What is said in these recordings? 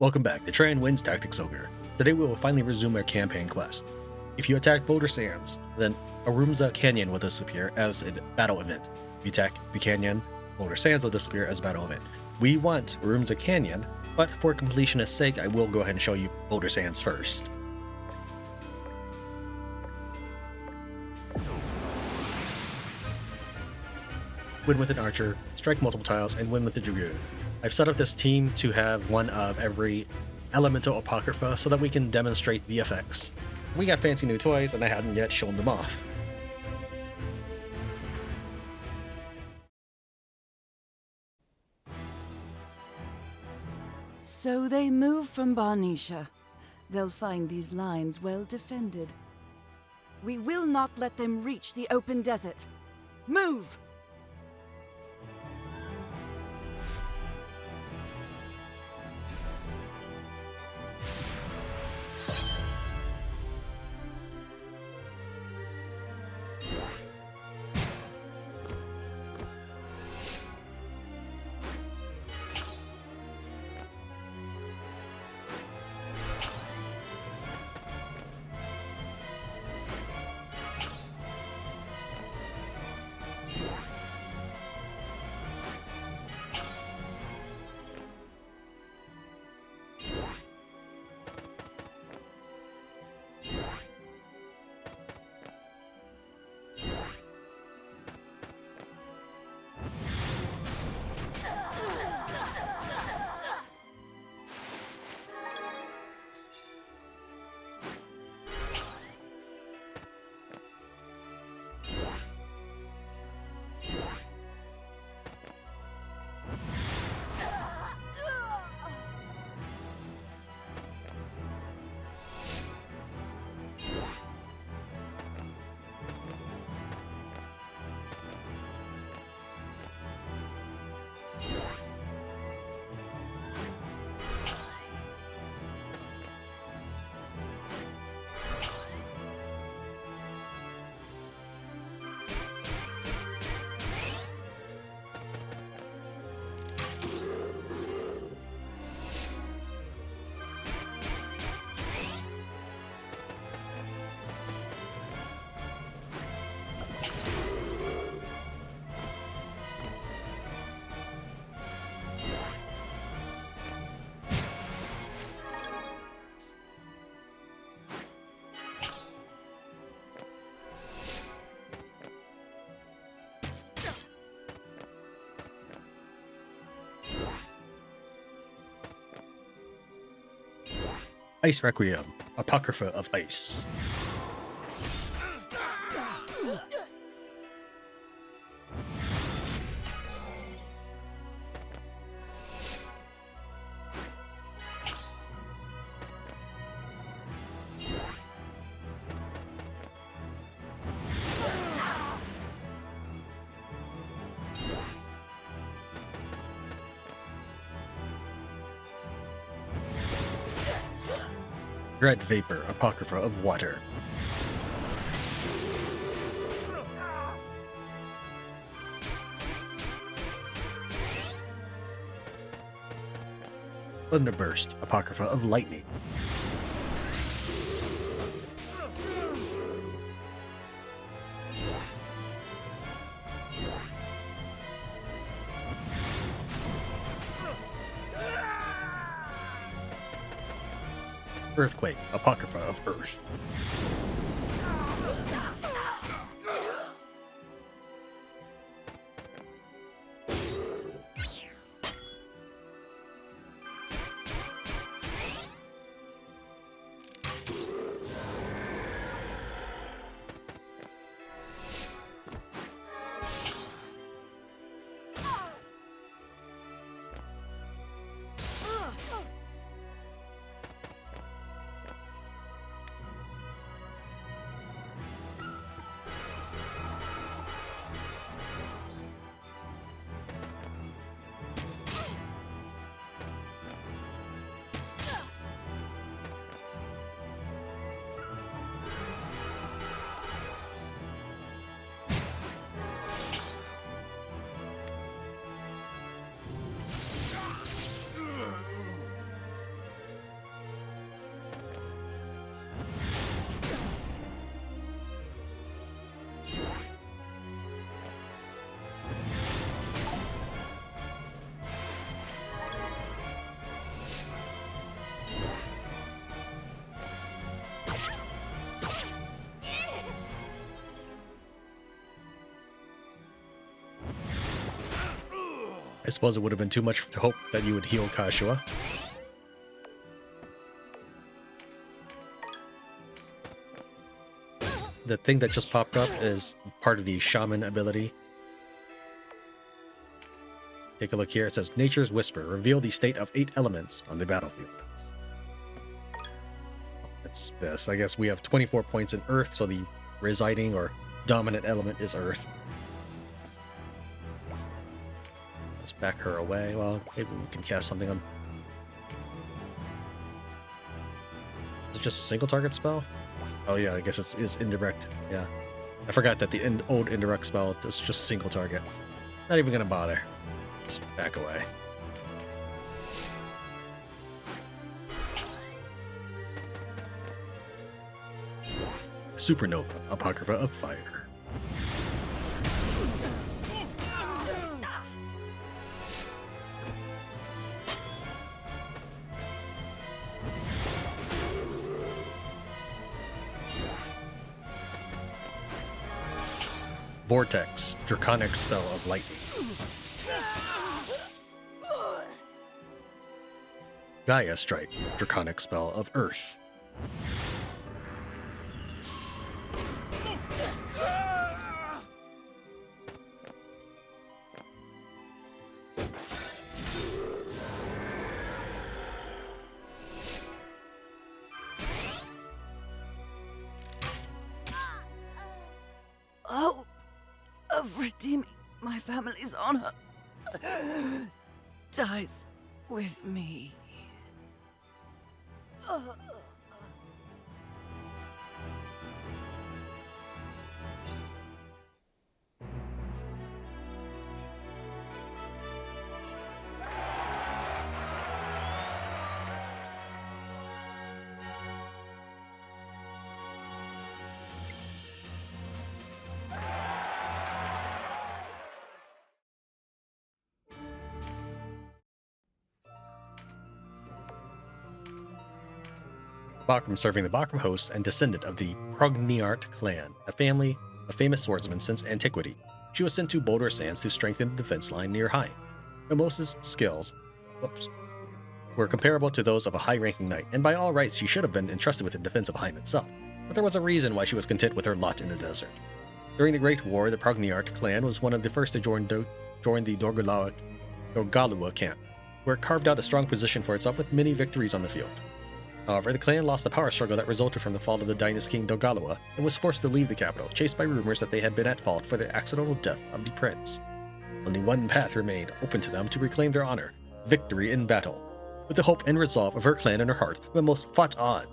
Welcome back to Tran Wins Tactics Ogre. Today we will finally resume our campaign quest. If you attack Boulder Sands, then Iorumza Canyon will disappear as a battle event. If you attack the canyon, Boulder Sands will disappear as a battle event. We want Iorumza Canyon, but for completionist's sake, I will go ahead and show you Boulder Sands first. Win with an archer, strike multiple tiles, and win with a dragoon. I've set up this team to have one of every elemental apocrypha so that we can demonstrate the effects. We got fancy new toys and I hadn't yet shown them off. So they move from Barnisha. They'll find these lines well defended. We will not let them reach the open desert. Move! Ice Requiem, Apocrypha of Ice. Dread Vapor, Apocrypha of Water. Thunderburst, Apocrypha of Lightning. Earthquake, Apocrypha of Earth. I suppose it would have been too much to hope that you would heal Catiua. The thing that just popped up is part of the shaman ability. Take a look here. It says Nature's Whisper. Reveal the state of 8 elements on the battlefield. That's this. I guess we have 24 points in Earth, so the residing or dominant element is Earth. Let's back her away. Well, maybe we can cast something on... Is it just a single target spell? Oh yeah, I guess it is indirect. Yeah. I forgot that the old indirect spell is just single target. Not even gonna bother. Just back away. Supernova, Apocrypha of Fire. Vortex, Draconic Spell of Lightning. Gaia Strike, Draconic Spell of Earth. Hope of redeeming my family's honor dies with me. Bakram serving the Bakram hosts and descendant of the Progniart clan, a family of famous swordsmen since antiquity. She was sent to Boulder Sands to strengthen the defense line near Heim. Mimosa's skills were comparable to those of a high-ranking knight, and by all rights she should have been entrusted with the defense of Heim itself, but there was a reason why she was content with her lot in the desert. During the Great War, the Progniart clan was one of the first to join the Dorgalua camp, where it carved out a strong position for itself with many victories on the field. However, the clan lost the power struggle that resulted from the fall of the dynasty king Dorgalua and was forced to leave the capital, chased by rumors that they had been at fault for the accidental death of the prince. Only one path remained open to them to reclaim their honor: victory in battle. With the hope and resolve of her clan in her heart, Mimos fought on.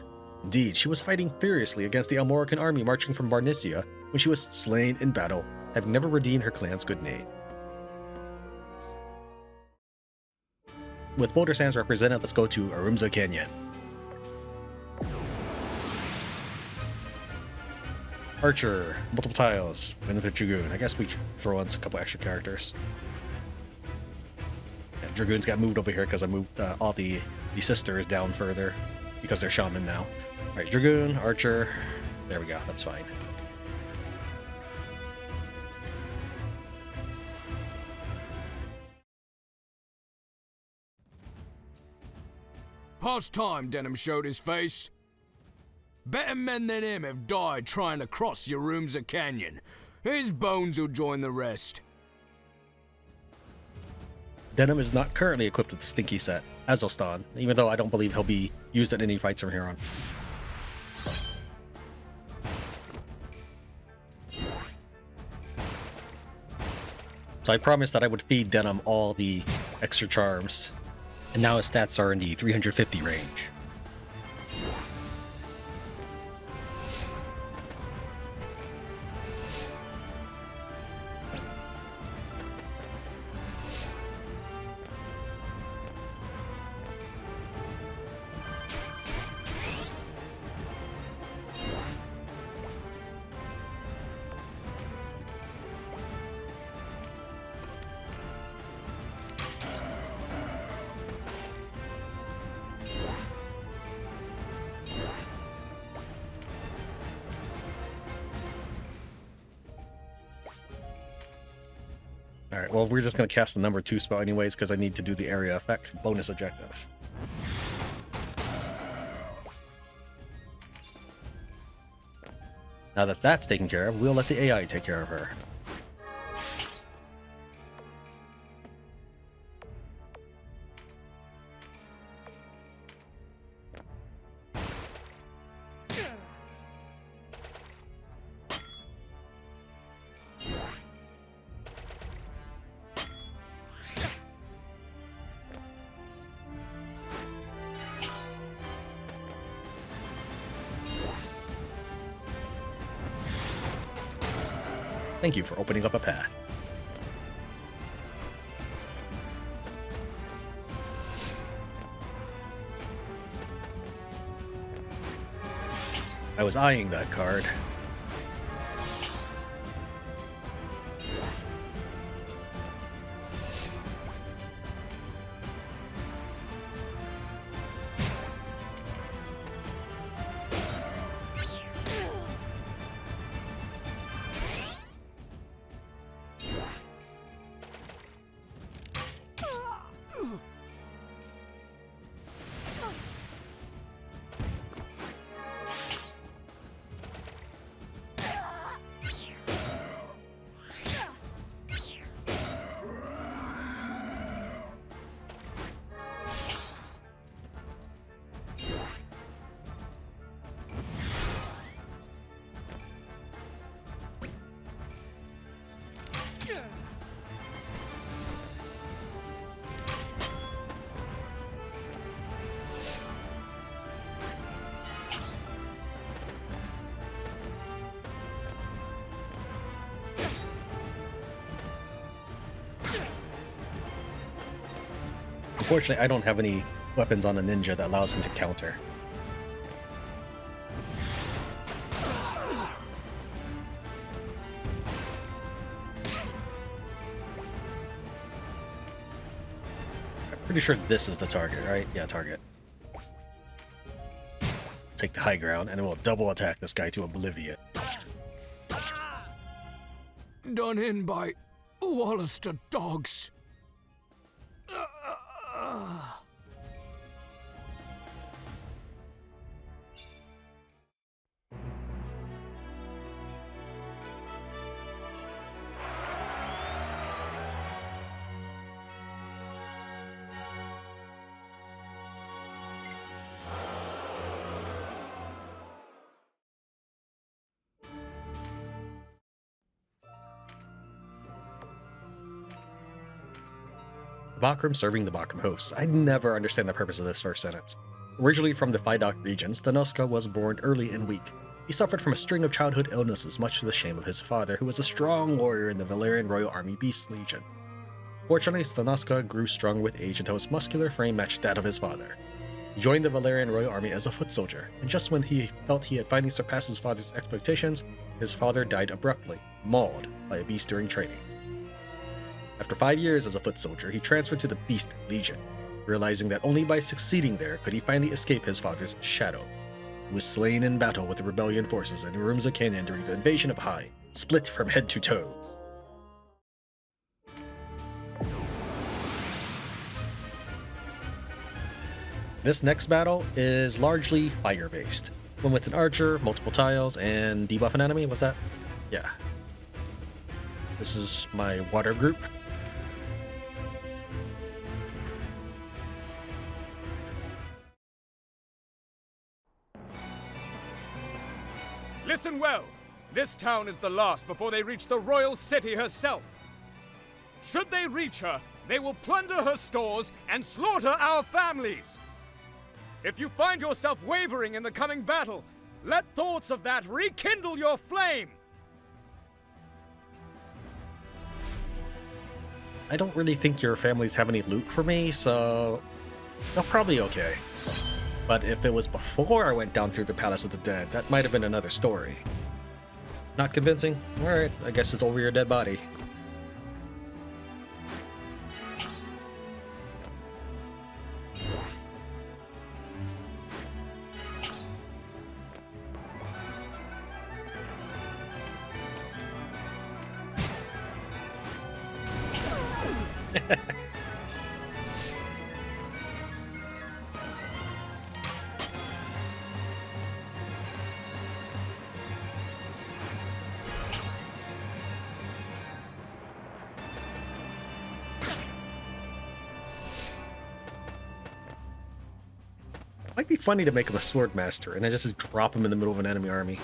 Indeed, she was fighting furiously against the Almorican army marching from Barnicia when she was slain in battle, having never redeemed her clan's good name. With Boulder Sands represented, let's go to Iorumza Canyon. Archer, multiple tiles, Benefit Dragoon. I guess we throw in a couple extra characters. Yeah, Dragoons got moved over here because I moved all the sisters down further because they're shaman now. Alright, Dragoon, Archer. There we go, that's fine. Past time Denham showed his face. Better men than him have died trying to cross Iorumza Canyon. His bones will join the rest. Denham is not currently equipped with the Stinky set, Azelstan, even though I don't believe he'll be used in any fights from here on. So I promised that I would feed Denham all the extra charms, and now his stats are in the 350 range. Alright, well, we're just going to cast the number 2 spell anyways, because I need to do the area effect bonus objective. Now that that's taken care of, we'll let the AI take care of her. Thank you for opening up a path. I was eyeing that card. Unfortunately, I don't have any weapons on a ninja that allows him to counter. I'm pretty sure this is the target, right? Yeah, target. Take the high ground, and then we'll double attack this guy to oblivion. Done in by Wallister dogs. Bakram serving the Bakram hosts. I never understand the purpose of this first sentence. Originally from the Fidok regions, Stanoska was born early and weak. He suffered from a string of childhood illnesses, much to the shame of his father, who was a strong warrior in the Valerian Royal Army Beast Legion. Fortunately, Stanoska grew strong with age until his muscular frame matched that of his father. He joined the Valerian Royal Army as a foot soldier, and just when he felt he had finally surpassed his father's expectations, his father died abruptly, mauled by a beast during training. After 5 years as a foot soldier, he transferred to the Beast Legion, realizing that only by succeeding there could he finally escape his father's shadow. He was slain in battle with the rebellion forces in Iorumza Canyon during the invasion of Heim, split from head to toe. This next battle is largely fire-based. One with an archer, multiple tiles, and debuff an enemy, was that? Yeah. This is my water group. Listen well! This town is the last before they reach the Royal City herself. Should they reach her, they will plunder her stores and slaughter our families. If you find yourself wavering in the coming battle, let thoughts of that rekindle your flame! I don't really think your families have any loot for me, so they're probably okay. But if it was before I went down through the Palace of the Dead, that might have been another story. Not convincing? Alright, I guess it's over your dead body. Might be funny to make him a sword master and then just drop him in the middle of an enemy army.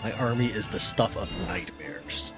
My army is the stuff of nightmares.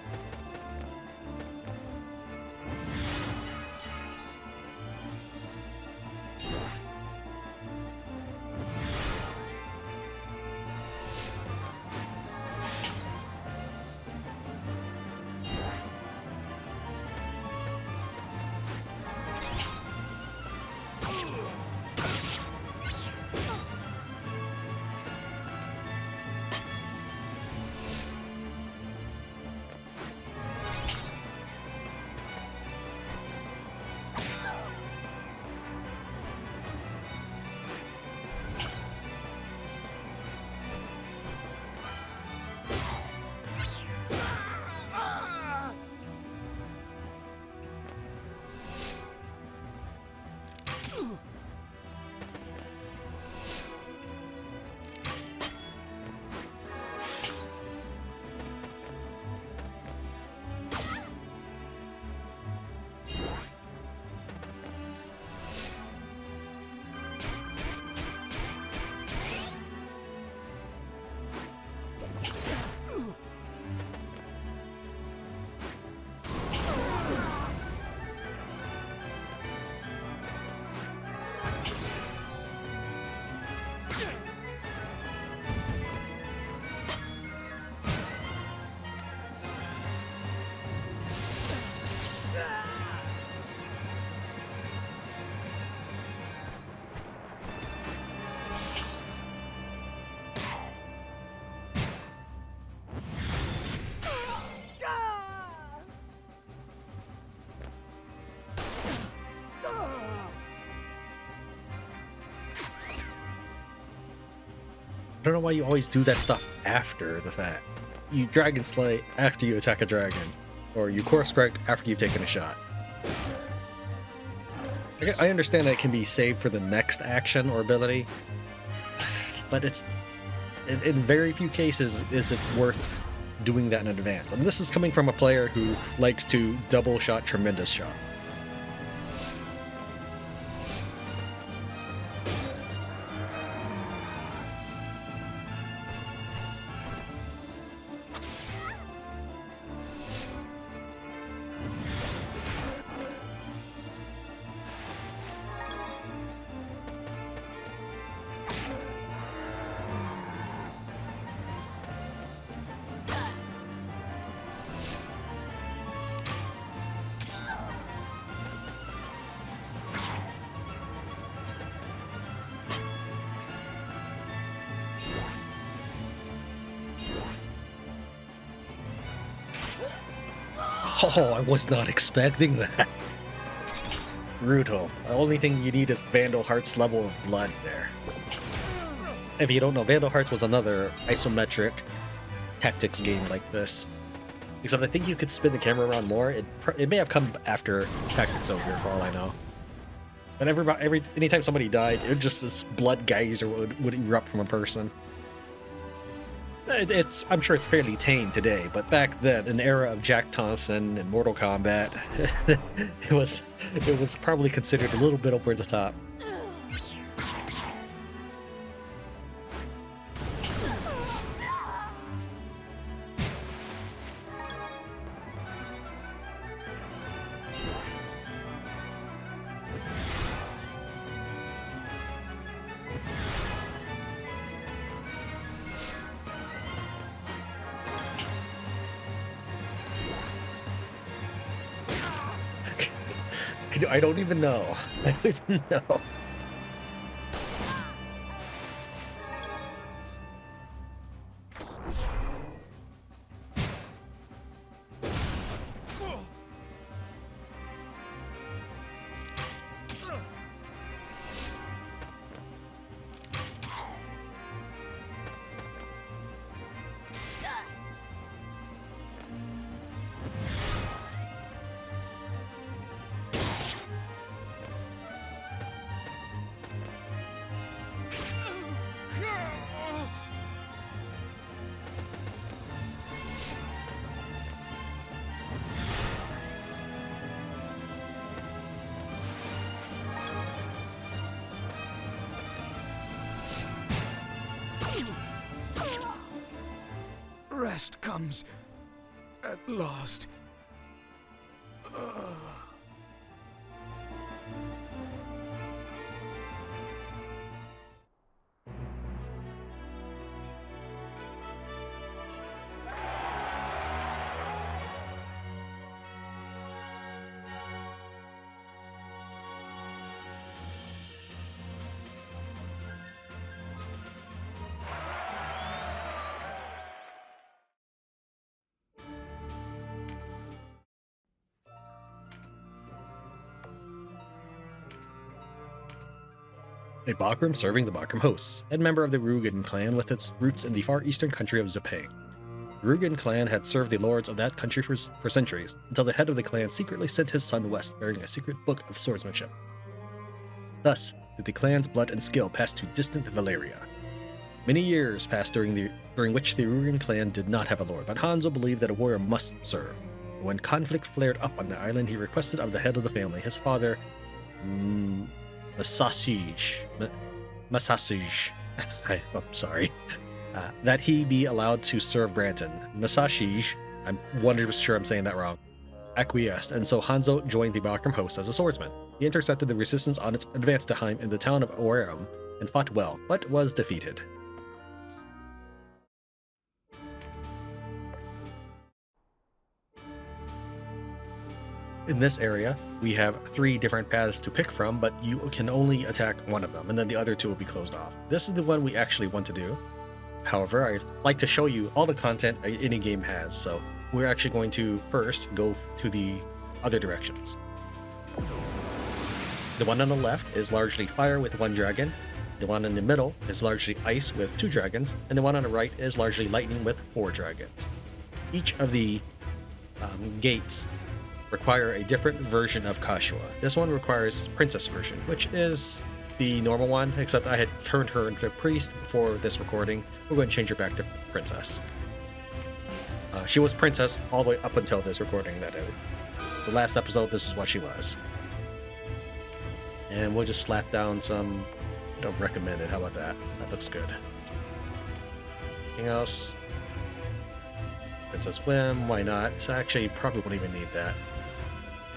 I don't know why you always do that stuff after the fact. You Dragon Slay after you attack a dragon, or you Core Strike after you've taken a shot. I understand that it can be saved for the next action or ability, but it's in very few cases is it worth doing that in advance. And this is coming from a player who likes to double shot tremendous shot. Oh, I was not expecting that. Brutal. The only thing you need is Vandal Heart's level of blood there. If you don't know, Vandal Hearts was another isometric tactics game like this. Except I think you could spin the camera around more. It may have come after Tactics Ogre, for all I know. But anytime somebody died, it just this blood geyser would erupt from a person. I'm sure it's fairly tame today, but back then, an era of Jack Thompson and Mortal Kombat, it was probably considered a little bit over the top. I don't even know. I don't even know. rest comes at last. A Bakram serving the Bakram hosts, and member of the Rugen clan with its roots in the far eastern country of Zepang. The Rugen clan had served the lords of that country for centuries, until the head of the clan secretly sent his son west bearing a secret book of swordsmanship. Thus did the clan's blood and skill pass to distant Valeria. Many years passed during which the Rugen clan did not have a lord, but Hanzo believed that a warrior must serve. When conflict flared up on the island, he requested of the head of the family, his father, Masasij, I'm sorry, that he be allowed to serve Brantyn. Masasij, I'm 100% sure I'm saying that wrong, acquiesced, and so Hanzo joined the Bakram host as a swordsman. He intercepted the resistance on its advance to Heim in the town of Oeram and fought well, but was defeated. In this area, we have 3 different paths to pick from, but you can only attack one of them, and then the other 2 will be closed off. This is the one we actually want to do. However, I'd like to show you all the content any game has, so we're actually going to first go to the other directions. The one on the left is largely fire with 1 dragon, the one in the middle is largely ice with 2 dragons, and the one on the right is largely lightning with 4 dragons. Each of the gates require a different version of Catiua. This one requires Princess version, which is the normal one, except I had turned her into a priest before this recording. We're going to change her back to Princess. She was Princess all the way up until this recording. The last episode, this is what she was. And we'll just slap down some, I don't recommend it, how about that? That looks good. Anything else? Princess Whim, why not? Actually, you probably wouldn't even need that.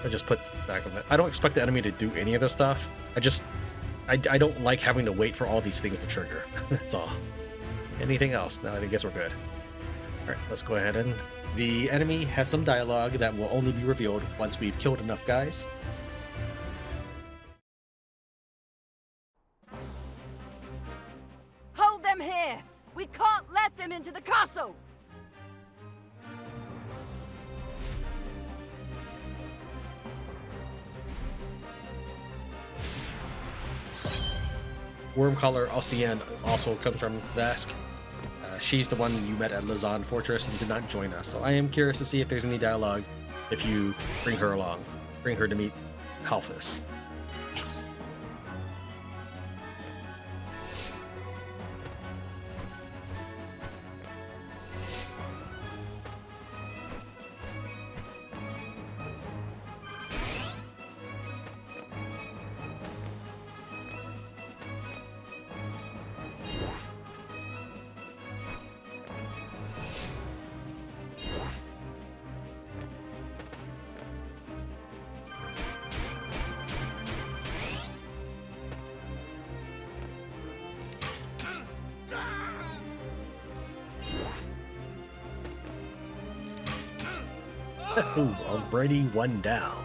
I just put back on that. I don't expect the enemy to do any of this stuff. I don't like having to wait for all these things to trigger. That's all. Anything else? No, I guess we're good. Alright, let's go ahead and... The enemy has some dialogue that will only be revealed once we've killed enough guys. Hold them here! We can't let them into the castle! Wormcaller Alcienne also comes from Vask. She's the one you met at Lazan Fortress and did not join us, so I am curious to see if there's any dialogue if you bring her along. Bring her to meet Halfus. Ooh, already 1 down.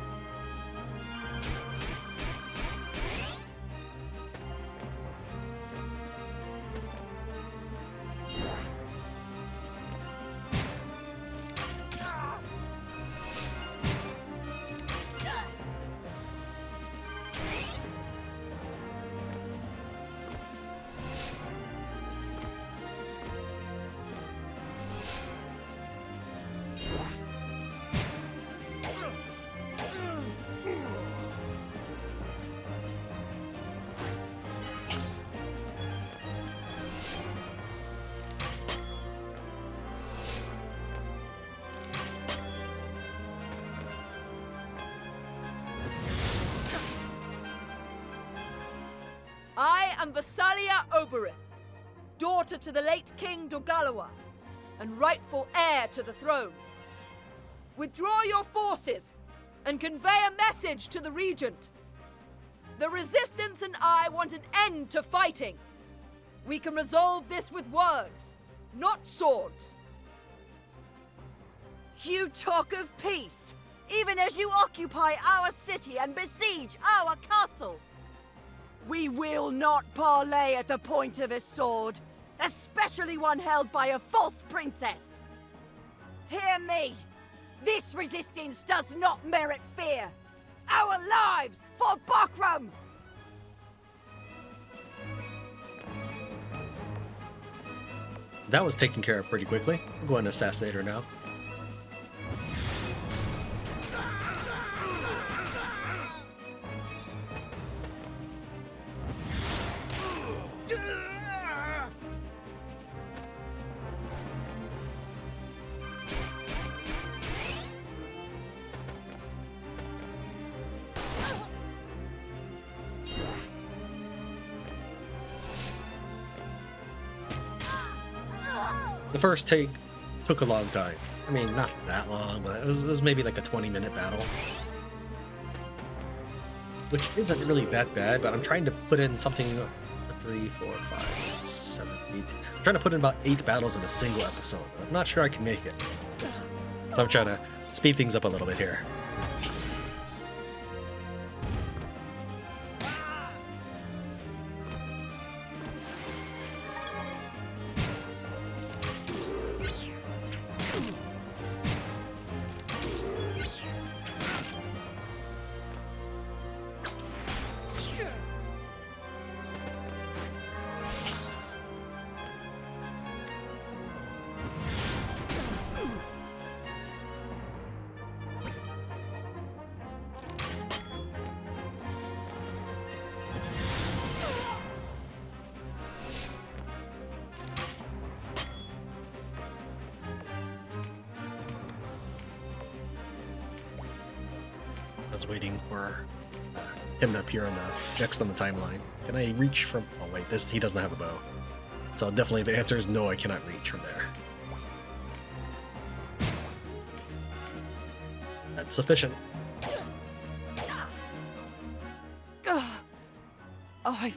I am Vassalia Oberith, daughter to the late King Dogalawa. and rightful heir to the throne. Withdraw your forces and convey a message to the Regent. The Resistance and I want an end to fighting. We can resolve this with words, not swords. You talk of peace, even as you occupy our city and besiege our castle. We will not parley at the point of a sword, especially one held by a false princess. Hear me! This resistance does not merit fear! Our lives for Bokrum! That was taken care of pretty quickly. I'm going to assassinate her now. The first take took a long time. I mean, not that long, but it was maybe like a 20-minute battle. Which isn't really that bad, but I'm trying to put in something 3, 4, 5, 6, 7, 8. I'm trying to put in about 8 battles in a single episode. I'm not sure I can make it. So I'm trying to speed things up a little bit here. Waiting for him to appear on the next on the timeline. Can I reach from? Oh wait, he doesn't have a bow. So definitely the answer is no. I cannot reach from there. That's sufficient. I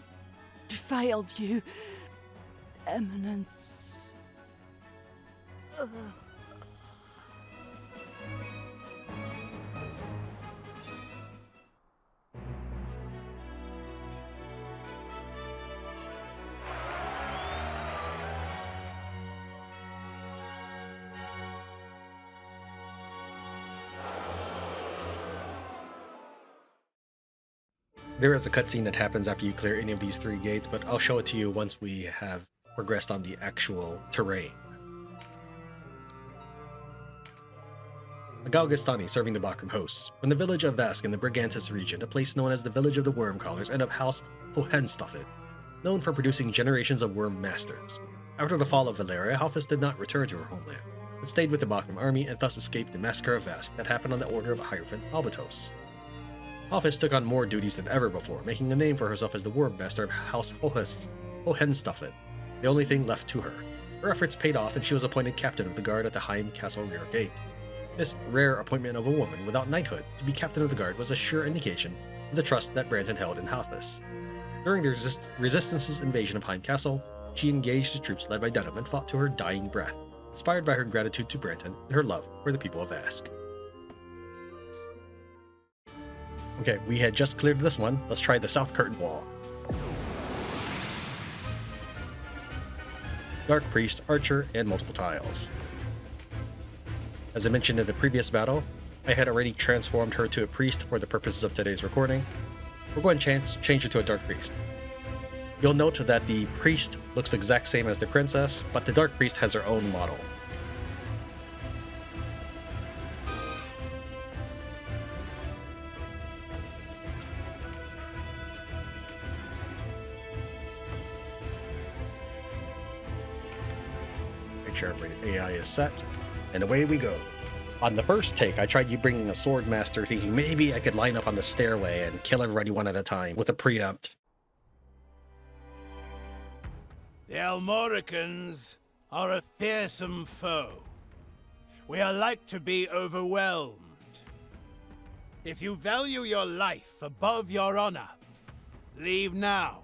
failed you, Eminence. There is a cutscene that happens after you clear any of these 3 gates, but I'll show it to you once we have progressed on the actual terrain. A Galgastani serving the Bokrum hosts. From the village of Vask in the Brigantis region, a place known as the Village of the Worm Callers and of House Hohenstaufen, known for producing generations of worm masters. After the fall of Valeria, Halfus did not return to her homeland, but stayed with the Bokrum army and thus escaped the massacre of Vask that happened on the order of Hierophant Albatos. Halfus took on more duties than ever before, making a name for herself as the Worm Master of House Hohenstaufen, the only thing left to her. Her efforts paid off and she was appointed captain of the guard at the Heim Castle rear gate. This rare appointment of a woman without knighthood to be captain of the guard was a sure indication of the trust that Brantyn held in Halfus. During the Resistance's invasion of Heim Castle, she engaged the troops led by Denham and fought to her dying breath, inspired by her gratitude to Brantyn and her love for the people of Vask. Okay, we had just cleared this one. Let's try the South Curtain Wall. Dark Priest, Archer, and multiple tiles. As I mentioned in the previous battle, I had already transformed her to a priest for the purposes of today's recording. We're going to change her to a Dark Priest. You'll note that the priest looks the exact same as the princess, but the Dark Priest has her own model. Make sure every AI is set, and away we go. On the first take, I tried bringing a sword master, thinking maybe I could line up on the stairway and kill everybody one at a time with a preempt. The Almoricans are a fearsome foe. We are like to be overwhelmed. If you value your life above your honor, leave now,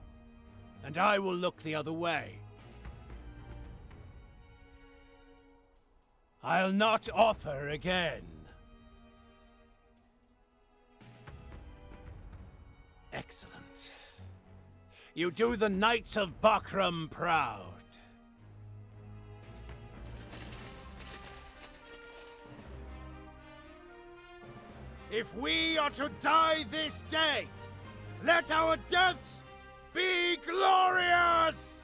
and I will look the other way. I'll not offer again. Excellent. You do the Knights of Bakram proud. If we are to die this day, let our deaths be glorious!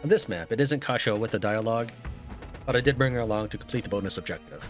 On this map, it isn't Kasho with the dialogue, but I did bring her along to complete the bonus objective.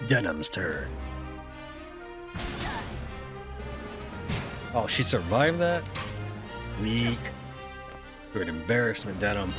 Denham's turn. Oh, she survived that? Weak. You're an embarrassment, Denham.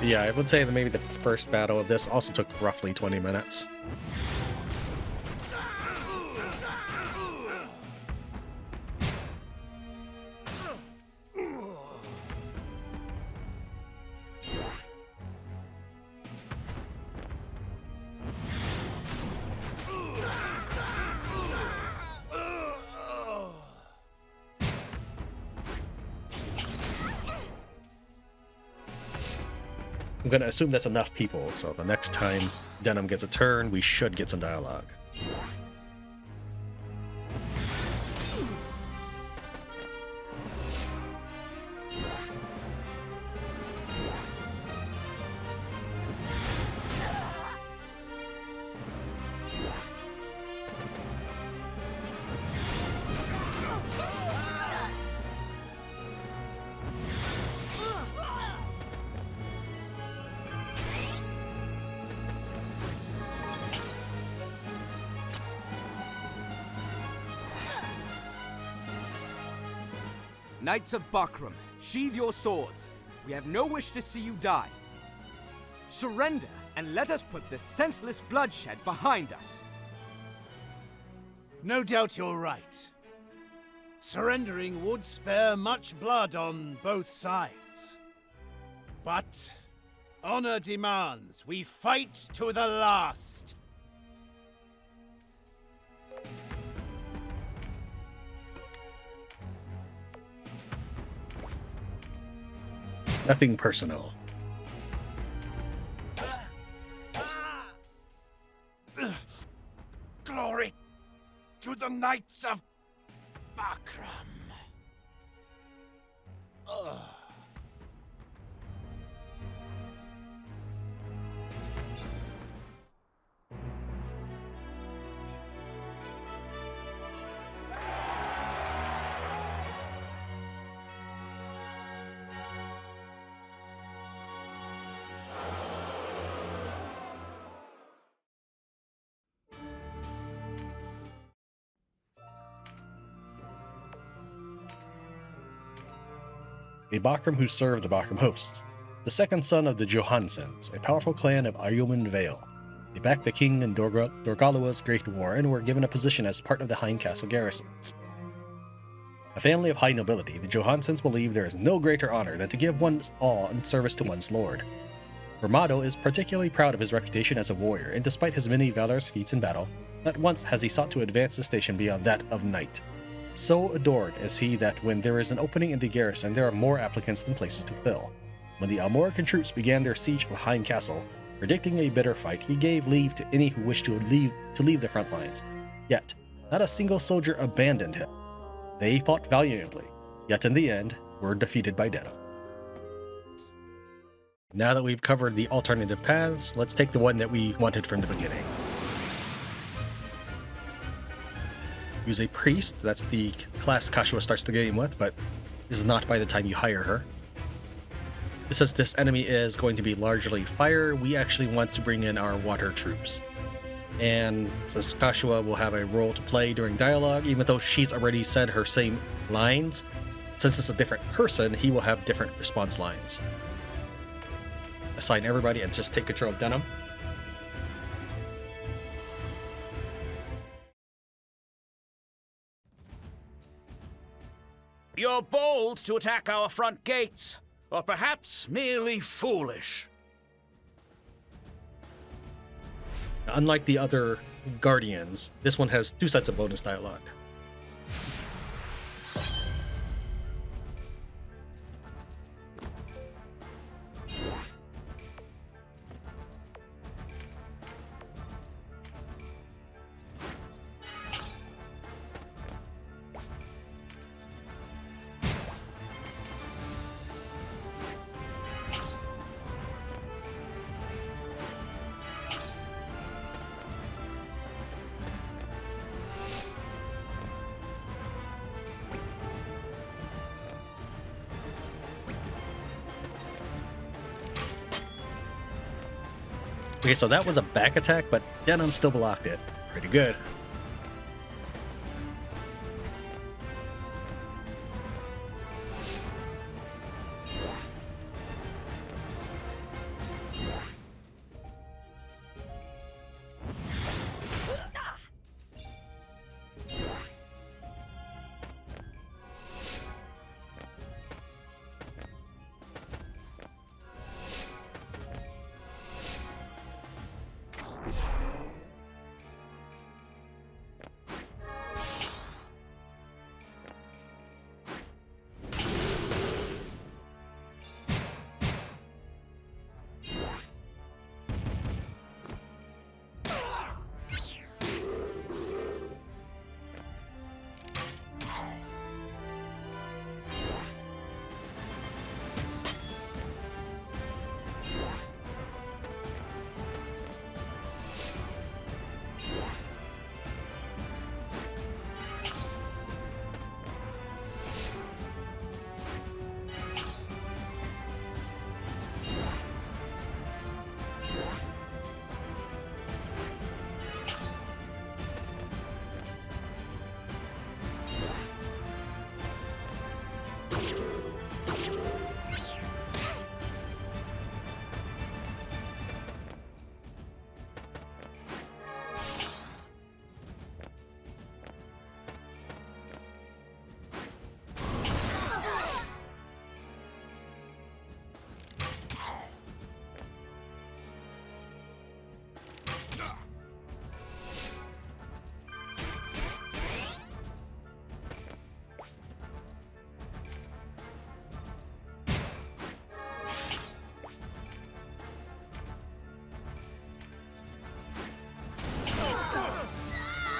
Yeah, I would say that maybe the first battle of this also took roughly 20 minutes. I'm going to assume that's enough people, so the next time Denim gets a turn, we should get some dialogue. Knights of Bakram, sheathe your swords. We have no wish to see you die. Surrender, and let us put this senseless bloodshed behind us. No doubt you're right. Surrendering would spare much blood on both sides. But honor demands we fight to the last. Nothing personal. Glory to the Knights of Bakram. A Bakram who served the Bakram hosts, the second son of the Johansons, a powerful clan of Ayuman Vale. They backed the king in Dorgalua's Great War and were given a position as part of the Heim Castle garrison. A family of high nobility, the Johansons believe there is no greater honor than to give one's all in service to one's lord. Vermado is particularly proud of his reputation as a warrior, and despite his many valorous feats in battle, not once has he sought to advance the station beyond that of knight. So adored is he that when there is an opening in the garrison, there are more applicants than places to fill. When the Almorican troops began their siege of Heim Castle, predicting a bitter fight, he gave leave to any who wished to leave the front lines. Yet, not a single soldier abandoned him. They fought valiantly, yet in the end, were defeated by Denim. Now that we've covered the alternative paths, let's take the one that we wanted from the beginning. Use a priest, that's the class Catiua starts the game with, but is not by the time you hire her. Since this enemy is going to be largely fire, we actually want to bring in our water troops. And since Catiua will have a role to play during dialogue, even though she's already said her same lines, since it's a different person, he will have different response lines. Assign everybody and just take control of Denim. You're bold to attack our front gates, or perhaps merely foolish. Unlike the other Guardians, this one has 2 sets of bonus dialogue. Okay, so that was a back attack, but Denim still blocked it. Pretty good.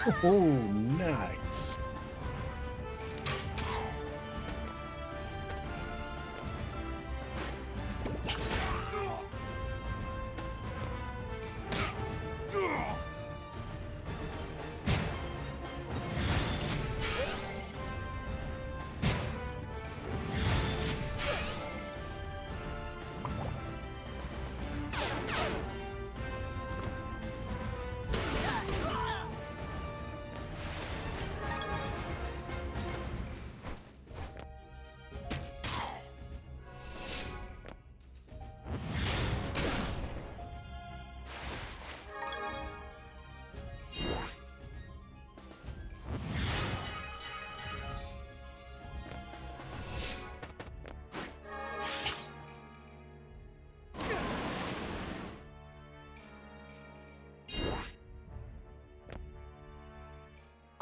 Oh, nice.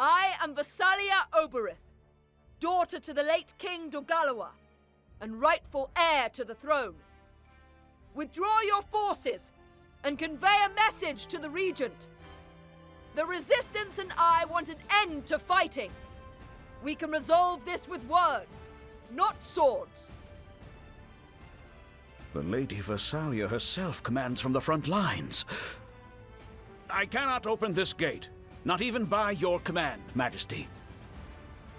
I am Vassalia Oberith, daughter to the late King Dogalawa, and rightful heir to the throne. Withdraw your forces and convey a message to the Regent. The Resistance and I want an end to fighting. We can resolve this with words, not swords. The Lady Vassalia herself commands from the front lines. I cannot open this gate, not even by your command, Majesty.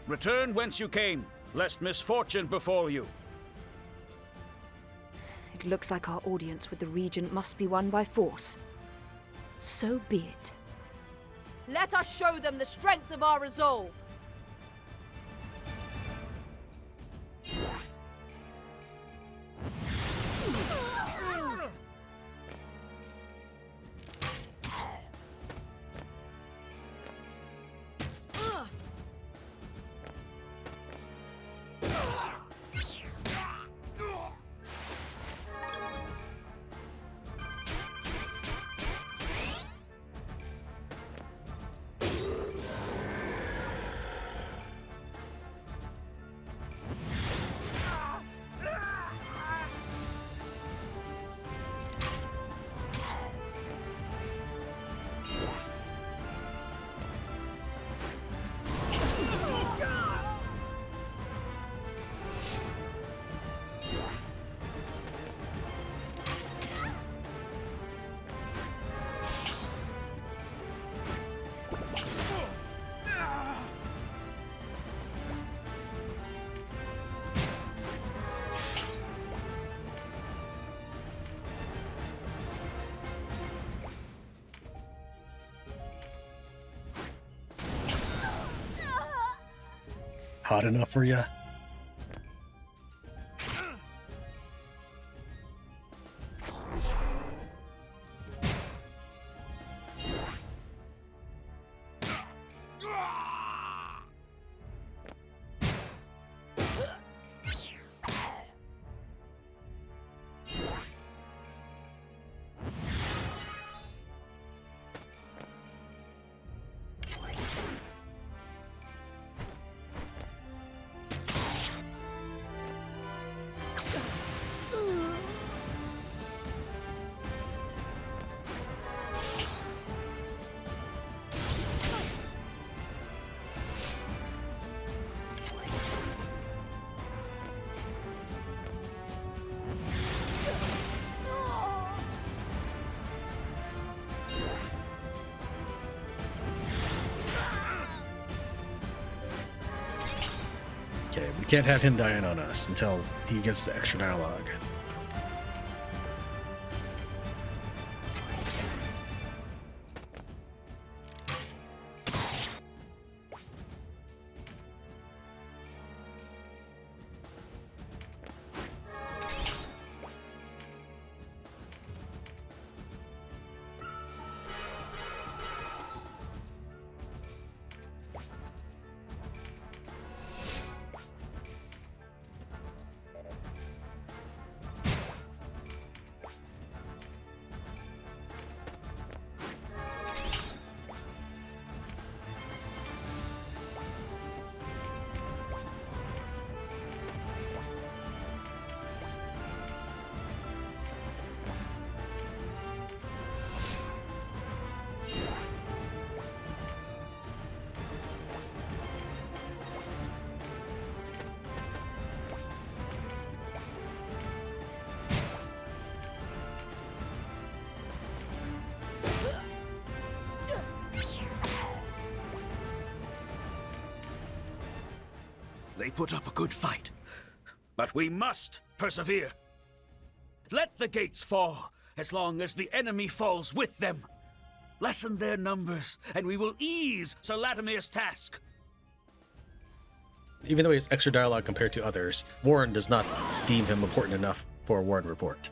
Return whence you came, lest misfortune befall you. It looks like our audience with the Regent must be won by force. So be it. Let us show them the strength of our resolve. Hot enough for you? Okay, we can't have him dying on us until he gives the extra dialogue. They put up a good fight. But we must persevere. Let the gates fall, as long as the enemy falls with them. Lessen their numbers, and we will ease Sir Latimer's task. Even though he has extra dialogue compared to others, Warren does not deem him important enough for a Warren report.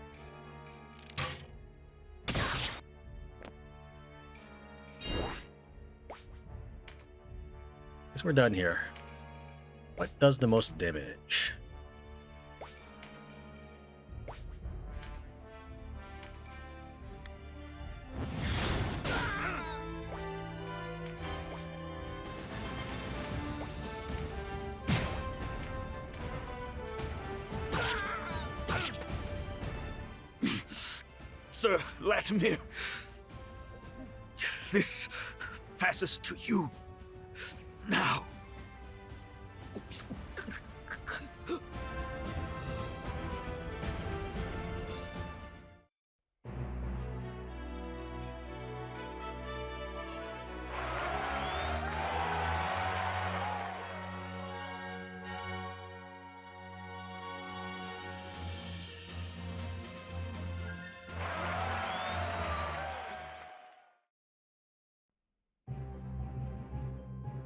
Guess we're done here. What does the most damage? Sir Latimer, this passes to you now.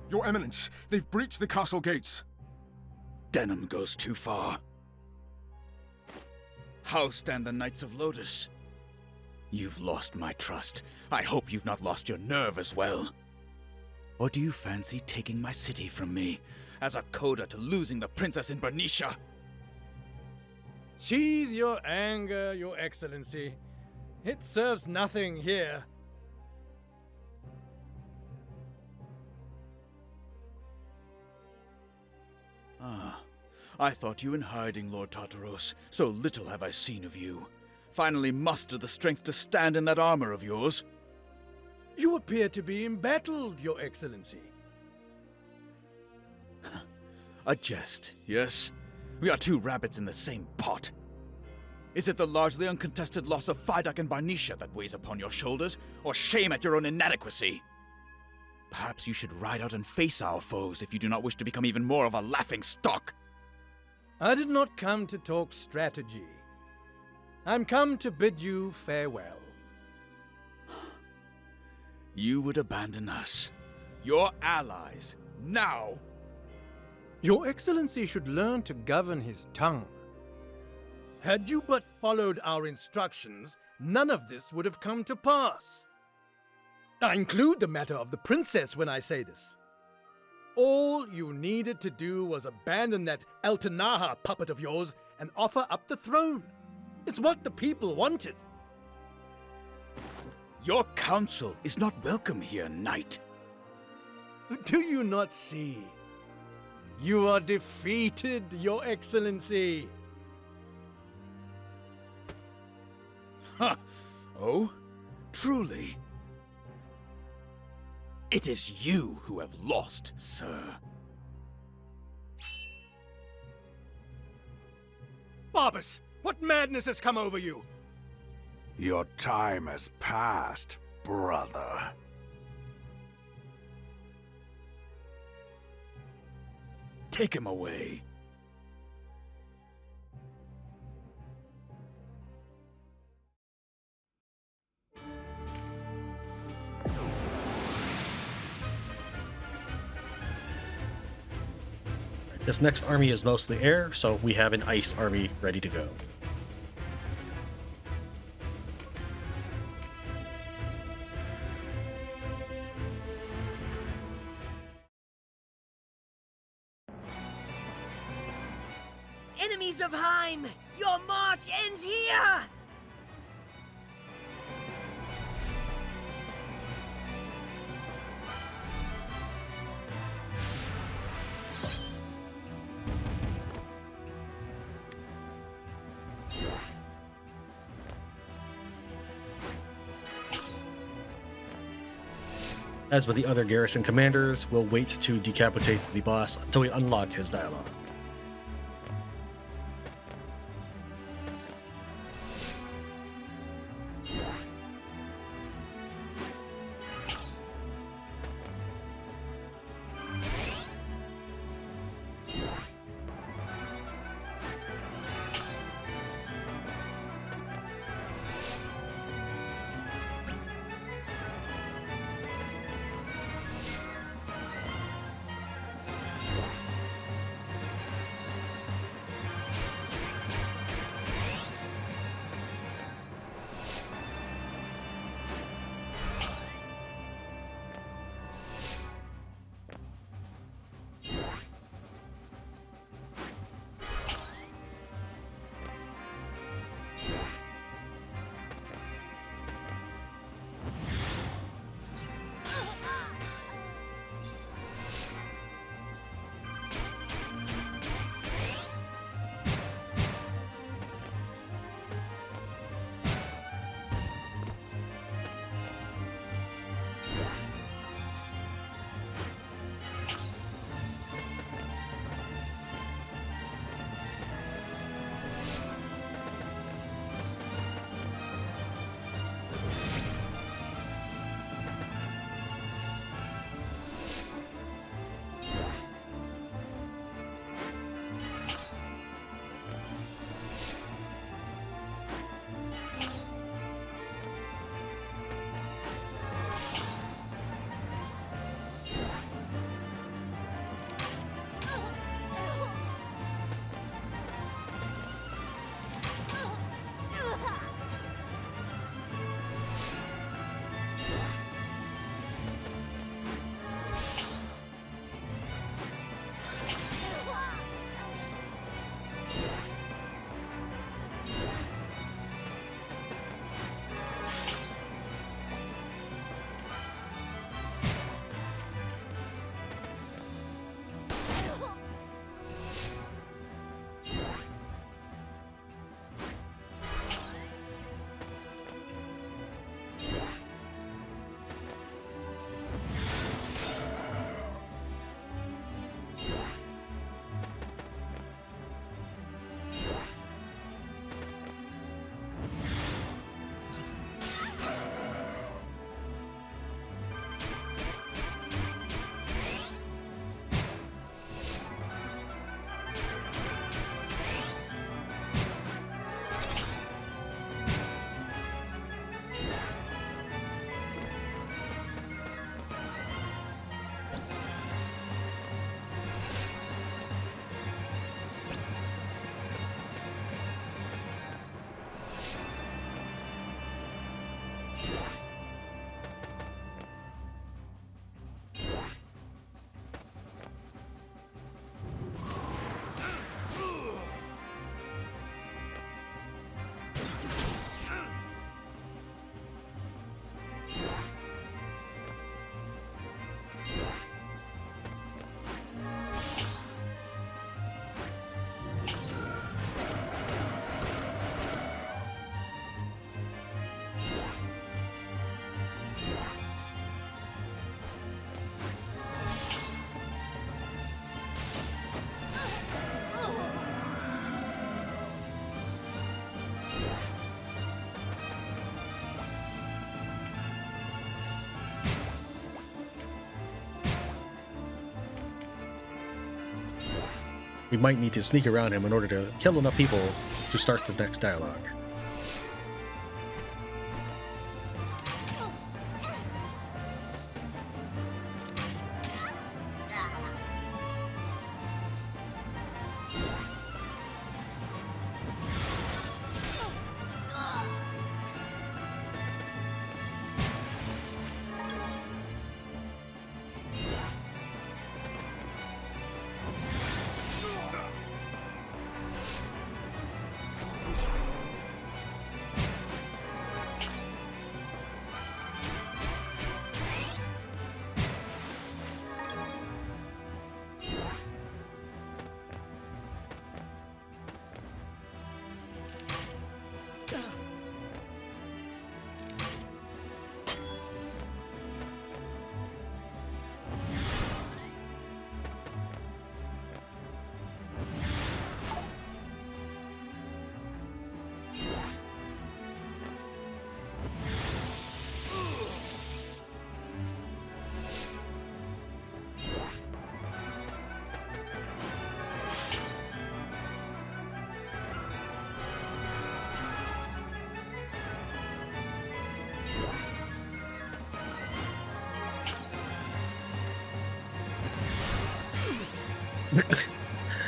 Your Eminence, they've breached the castle gates. Denham goes too far. How stand the Knights of Lotus? You've lost my trust. I hope you've not lost your nerve as well. Or do you fancy taking my city from me, as a coda to losing the princess in Bernicia? Sheathe your anger, Your Excellency. It serves nothing here. I thought you in hiding, Lord Tartaros. So little have I seen of you. Finally muster the strength to stand in that armor of yours. You appear to be embattled, Your Excellency. A jest, yes? We are two rabbits in the same pot. Is it the largely uncontested loss of Fidak and Barnicia that weighs upon your shoulders, or shame at your own inadequacy? Perhaps you should ride out and face our foes if you do not wish to become even more of a laughing stock. I did not come to talk strategy. I'm come to bid you farewell. You would abandon us, your allies, now? Your Excellency should learn to govern his tongue. Had you but followed our instructions, none of this would have come to pass. I include the matter of the princess when I say this. All you needed to do was abandon that Altanaha puppet of yours and offer up the throne. It's what the people wanted. Your counsel is not welcome here, knight. Do you not see? You are defeated, Your Excellency. Huh. Oh? Truly? It is you who have lost, sir. Barbas, what madness has come over you? Your time has passed, brother. Take him away. This next army is mostly air, so we have an ice army ready to go. Enemies of Heim! Your march ends here! As with the other garrison commanders, we'll wait to decapitate the boss until we unlock his dialogue. we might need to sneak around him in order to kill enough people to start the next dialogue.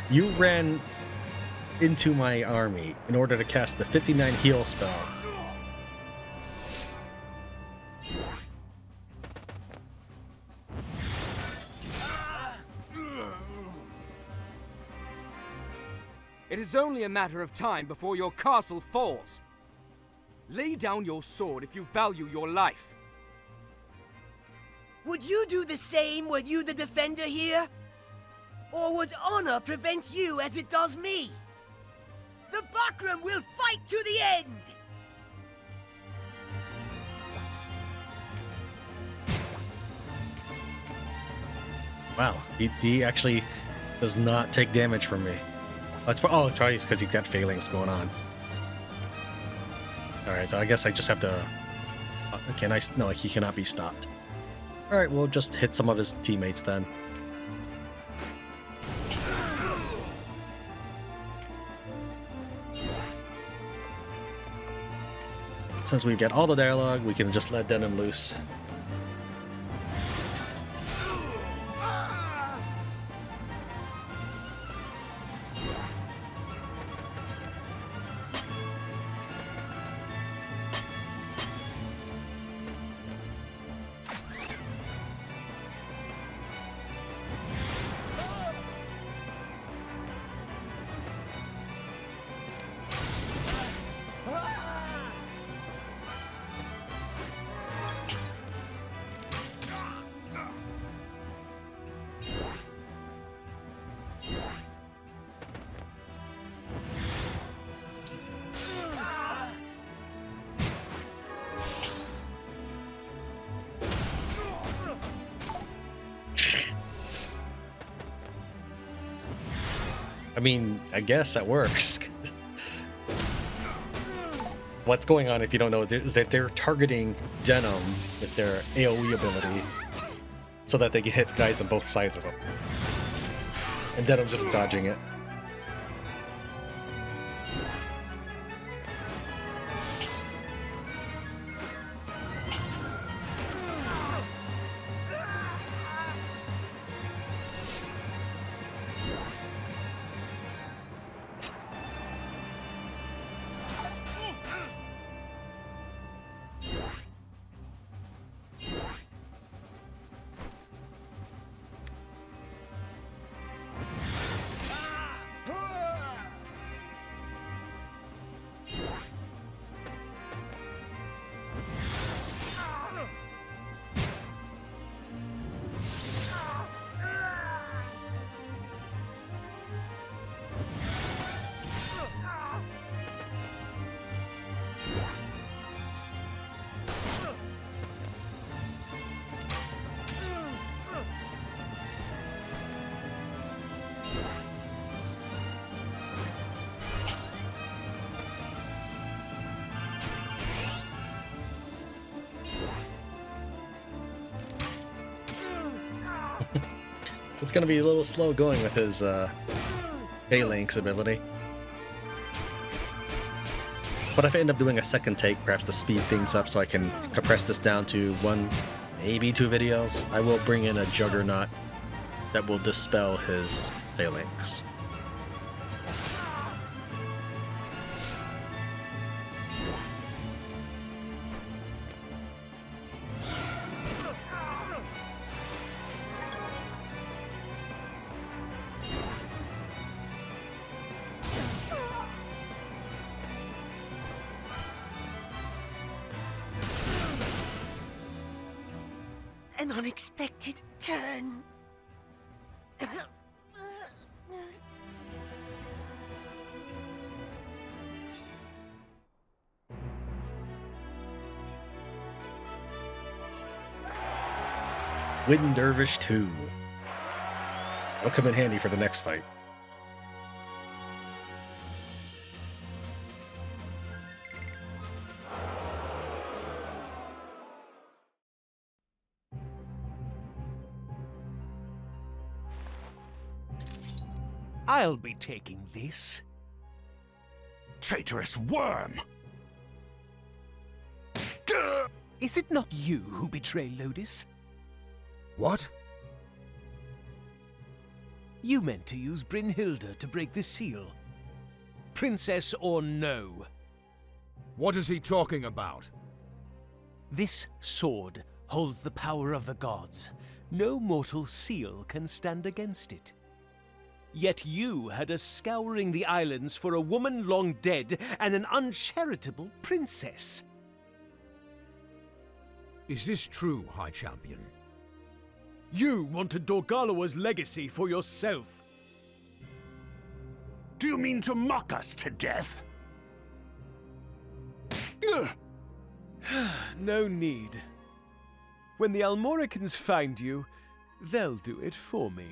You ran into my army in order to cast the 59 heal spell. It is only a matter of time before your castle falls. Lay down your sword if you value your life. Would you do the same were you the defender here? Or would honor prevent you as it does me? The Bakram will fight to the end! Wow, he actually does not take damage from me. That's probably because he's got failings going on. Alright, so I guess I just have to... Can I... No, he cannot be stopped. Alright, we'll just hit some of his teammates then. Since we get all the dialogue, we can just let Denim loose. I mean, I guess that works. What's going on, if you don't know, is that they're targeting Denim with their AoE ability so that they can hit guys on both sides of them. And Denim's just dodging it. It's gonna be a little slow going with his Phalanx ability. But if I end up doing a second take, perhaps to speed things up so I can compress this down to 1, maybe 2 videos, I will bring in a Juggernaut that will dispel his Phalanx. An unexpected turn. Wind Dervish 2. That'll come in handy for the next fight. I'll be taking this. Traitorous worm! Is it not you who betray Lodis? What? You meant to use Brynhilda to break the seal. Princess or no? What is he talking about? This sword holds the power of the gods. No mortal seal can stand against it. Yet you had us scouring the islands for a woman long dead and an uncharitable princess. Is this true, High Champion? You wanted Dorgalawa's legacy for yourself. Do you mean to mock us to death? No need. When the Almoricans find you, they'll do it for me.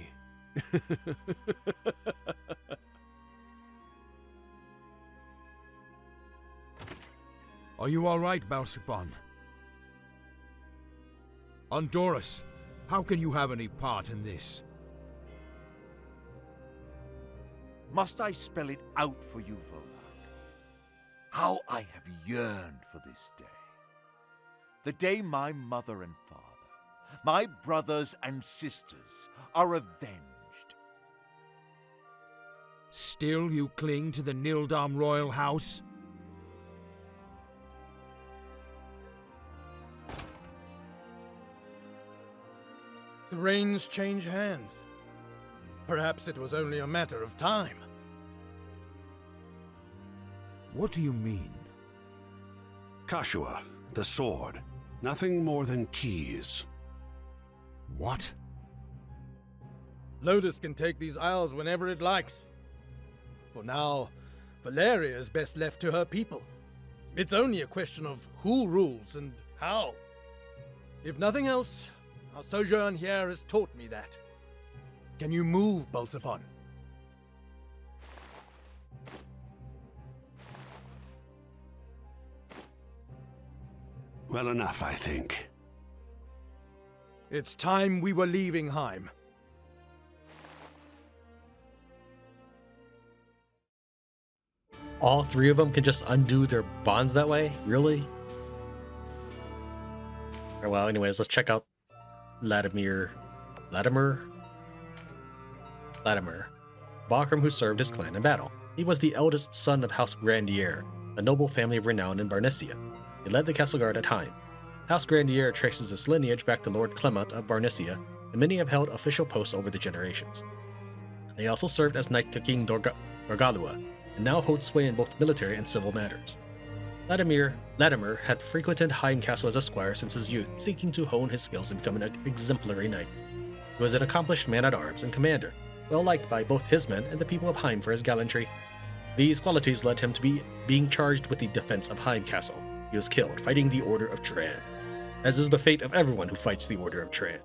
Are you all right, Balsiphon? Andorus, how can you have any part in this? Must I spell it out for you, Volak? How I have yearned for this day. The day my mother and father, my brothers and sisters, are avenged. Still you cling to the Nildam royal house? The reins change hands. Perhaps it was only a matter of time. What do you mean? Catiua, the sword. Nothing more than keys. What? Lodis can take these isles whenever it likes. For now, Valeria is best left to her people. It's only a question of who rules and how. If nothing else, our sojourn here has taught me that. Can you move, Balsiphon? Well enough, I think. It's time we were leaving Heim. All 3 of them can just undo their bonds that way? Really? Well, anyways, let's check out Latimer. Bochum, who served his clan in battle. He was the eldest son of House Grandier, a noble family of renown in Barnicia. He led the castle guard at Heim. House Grandier traces its lineage back to Lord Clement of Barnicia, and many have held official posts over the generations. They also served as knight to King Dorgalua, and now hold sway in both military and civil matters. Latimer had frequented Heim Castle as a squire since his youth, seeking to hone his skills and become an exemplary knight. He was an accomplished man-at-arms and commander, well liked by both his men and the people of Heim for his gallantry. These qualities led him to being charged with the defense of Heim Castle. He was killed fighting the Order of Tran, as is the fate of everyone who fights the Order of Tran.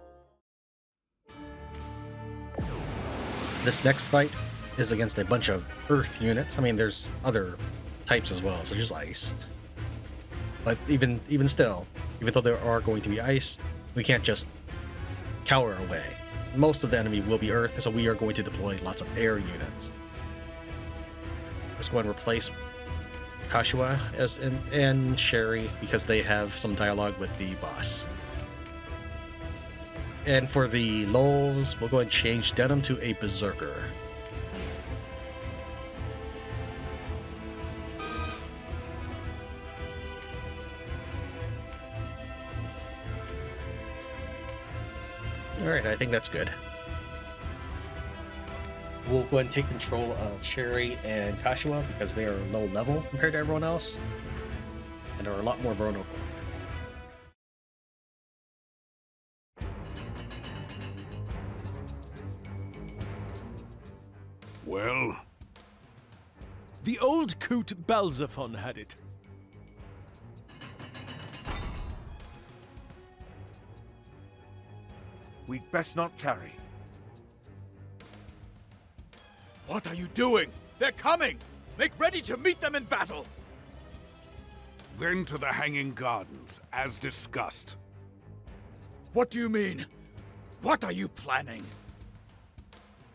This next fight is against a bunch of Earth units. I mean, there's other types as well, such as Ice. But even still, even though there are going to be Ice, we can't just cower away. Most of the enemy will be Earth, so we are going to deploy lots of air units. let's go and replace Catiua and Sherry because they have some dialogue with the boss. And for the lulls, we'll go and change Denim to a Berserker. Alright, I think that's good. We'll go ahead and take control of Sherry and Catiua because they are low level compared to everyone else and are a lot more vulnerable. Well? The old coot Balzaphon had it. We'd best not tarry. What are you doing? They're coming! Make ready to meet them in battle! Then to the Hanging Gardens, as discussed. What do you mean? What are you planning?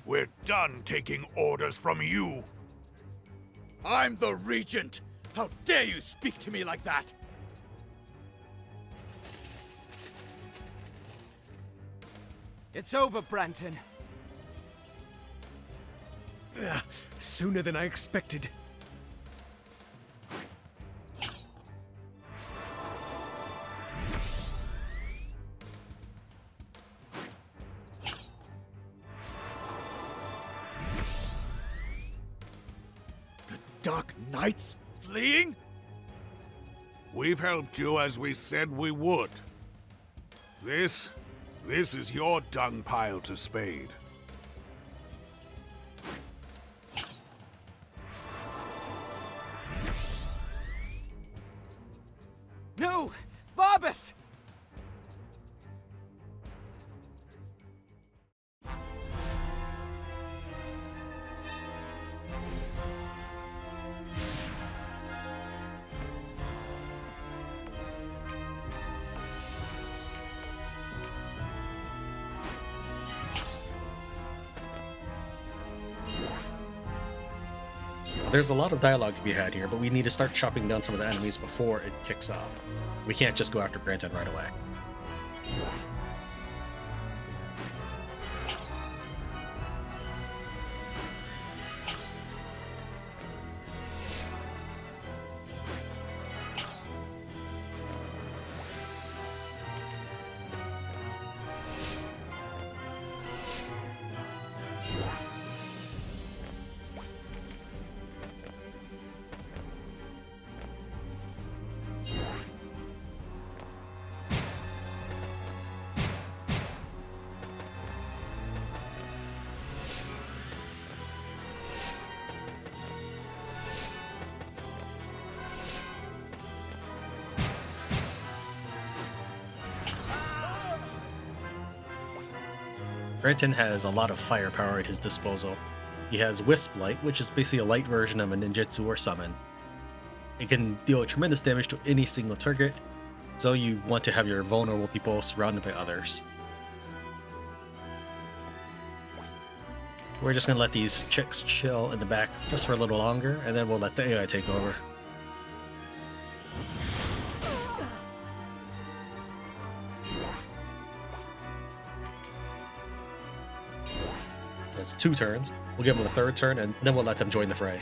We're done taking orders from you. I'm the Regent! How dare you speak to me like that? It's over, Brantyn. Sooner than I expected. The Dark Knights fleeing? We've helped you as we said we would. This is your dung pile to spade. No! Barbas! There's a lot of dialogue to be had here, but we need to start chopping down some of the enemies before it kicks off. We can't just go after Brantyn right away. Brantyn has a lot of firepower at his disposal. He has Wisp Light, which is basically a light version of a ninjutsu or summon. It can deal tremendous damage to any single target, so you want to have your vulnerable people surrounded by others. We're just going to let these chicks chill in the back just for a little longer, and then we'll let the AI take over. So that's 2 turns. We'll give them a 3rd turn, and then we'll let them join the fray.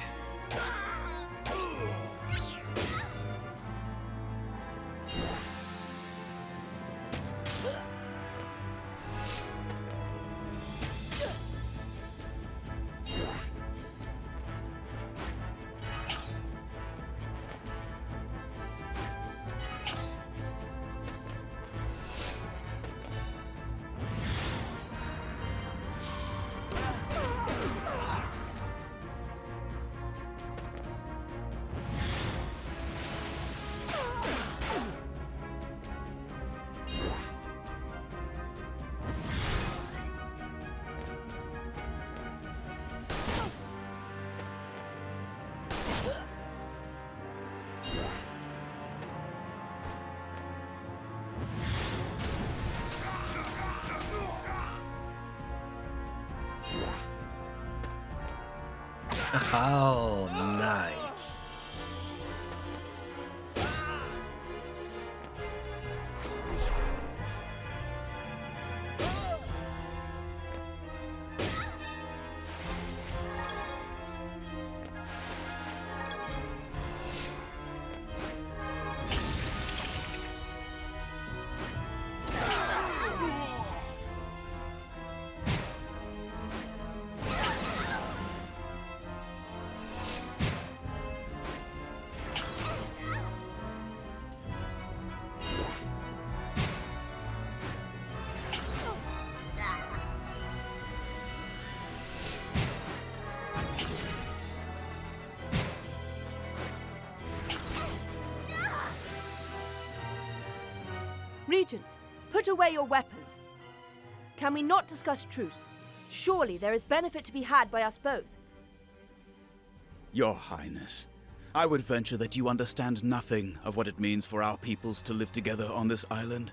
Oh, nice. Regent, put away your weapons. Can we not discuss truce? Surely there is benefit to be had by us both. Your Highness, I would venture that you understand nothing of what it means for our peoples to live together on this island.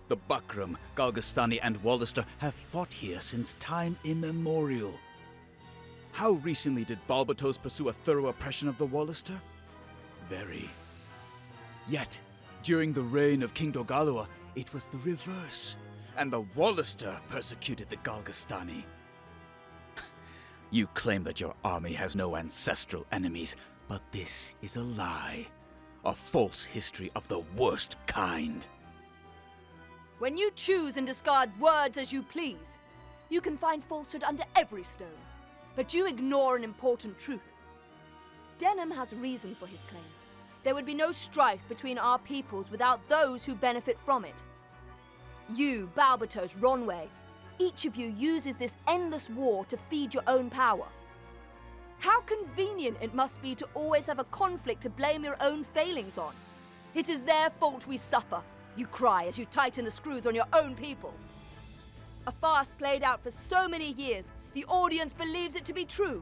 The Buckram, Galgastani, and Wallister have fought here since time immemorial. How recently did Balbatos pursue a thorough oppression of the Wallister? Very. Yet, during the reign of King Dorgalua, it was the reverse, and the Wallister persecuted the Galgastani. You claim that your army has no ancestral enemies, but this is a lie. A false history of the worst kind. When you choose and discard words as you please, you can find falsehood under every stone. But you ignore an important truth. Denham has reason for his claim. There would be no strife between our peoples without those who benefit from it. You, Balbatos, Ronway, each of you uses this endless war to feed your own power. How convenient it must be to always have a conflict to blame your own failings on. It is their fault we suffer, you cry as you tighten the screws on your own people. A farce played out for so many years, the audience believes it to be true.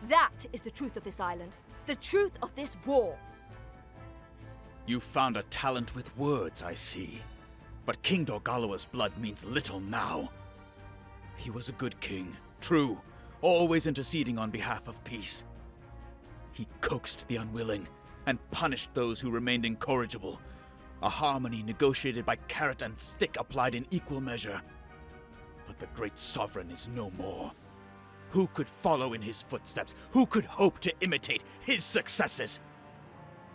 That is the truth of this island, the truth of this war. You found a talent with words, I see. But King Dorgalua's blood means little now. He was a good king, true, always interceding on behalf of peace. He coaxed the unwilling and punished those who remained incorrigible. A harmony negotiated by carrot and stick applied in equal measure. But the great sovereign is no more. Who could follow in his footsteps? Who could hope to imitate his successes?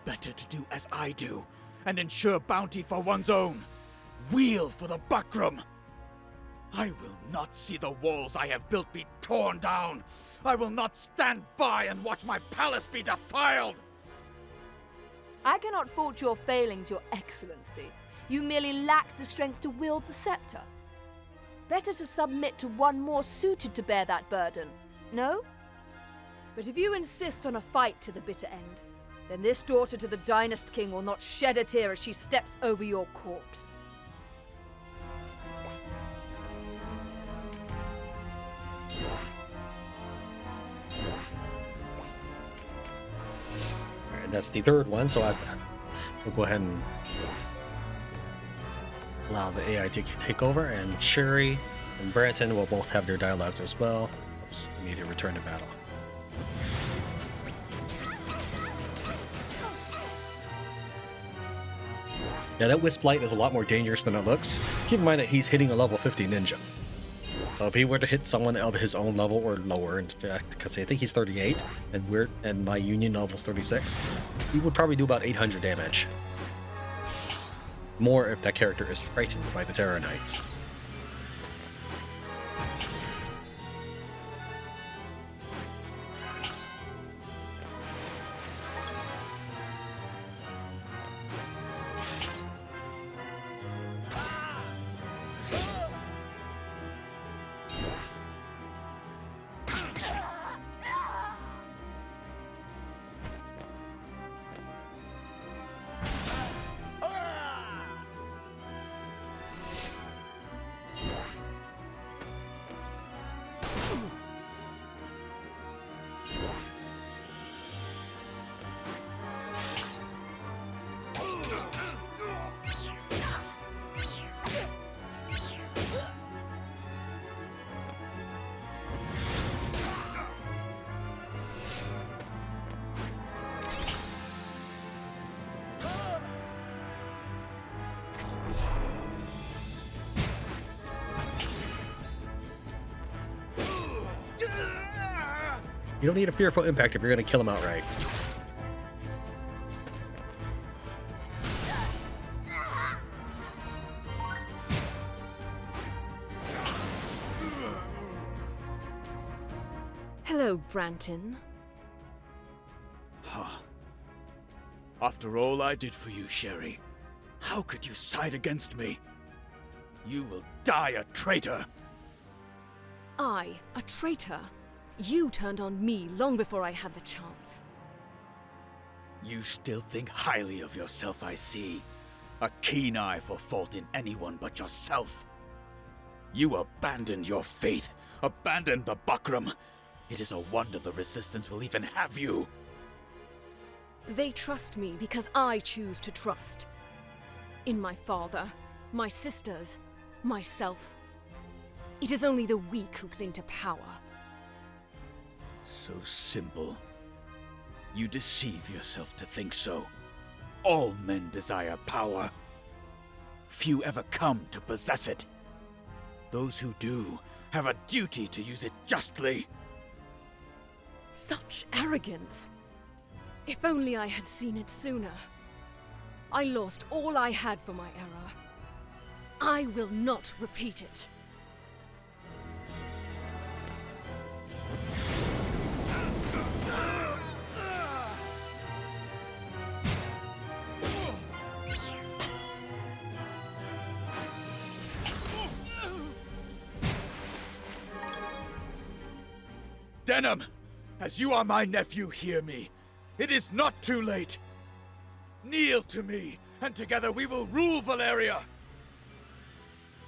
Better to do as I do, and ensure bounty for one's own. Wheel for the Buckram. I will not see the walls I have built be torn down. I will not stand by and watch my palace be defiled. I cannot fault your failings, Your Excellency. You merely lack the strength to wield the scepter. Better to submit to one more suited to bear that burden, no? But if you insist on a fight to the bitter end, then this daughter to the Dynast King will not shed a tear as she steps over your corpse. Alright, that's the third one, so we'll go ahead and allow the AI to take over, and Sherry and Brantyn will both have their dialogues as well. Oops, we need to return to battle. Yeah, that Wisp Light is a lot more dangerous than it looks. Keep in mind that he's hitting a level 50 ninja. So if he were to hit someone of his own level or lower, in fact, because I think he's 38 and my union level's 36, he would probably do about 800 damage. More if that character is frightened by the Terror Knights. You don't need a fearful impact if you're going to kill him outright. Hello, Brantyn. Huh. After all I did for you, Sherry, how could you side against me? You will die a traitor! I, a traitor? You turned on me long before I had the chance. You still think highly of yourself, I see. A keen eye for fault in anyone but yourself. You abandoned your faith, abandoned the Bakram. It is a wonder the Resistance will even have you. They trust me because I choose to trust. In my father, my sisters, myself. It is only the weak who cling to power. So simple. You deceive yourself to think so. All men desire power. Few ever come to possess it. Those who do have a duty to use it justly. Such arrogance! If only I had seen it sooner. I lost all I had for my error. I will not repeat it. Denham, as you are my nephew, hear me. It is not too late. Kneel to me, and together we will rule Valeria.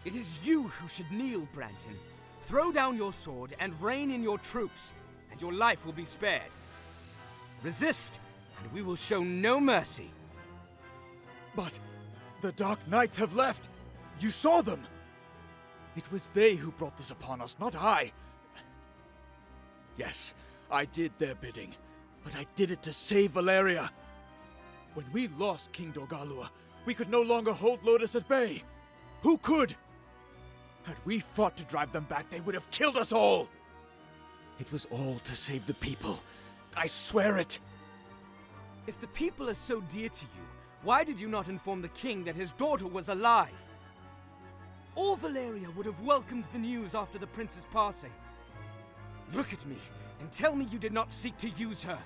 It is you who should kneel, Brantyn. Throw down your sword and rein in your troops, and your life will be spared. Resist, and we will show no mercy. But the Dark Knights have left. You saw them. It was they who brought this upon us, not I. Yes, I did their bidding, but I did it to save Valeria. When we lost King Dorgalua, we could no longer hold Lotus at bay. Who could? Had we fought to drive them back, they would have killed us all. It was all to save the people. I swear it. If the people are so dear to you, why did you not inform the king that his daughter was alive? All Valeria would have welcomed the news after the prince's passing. Look at me and tell me you did not seek to use her,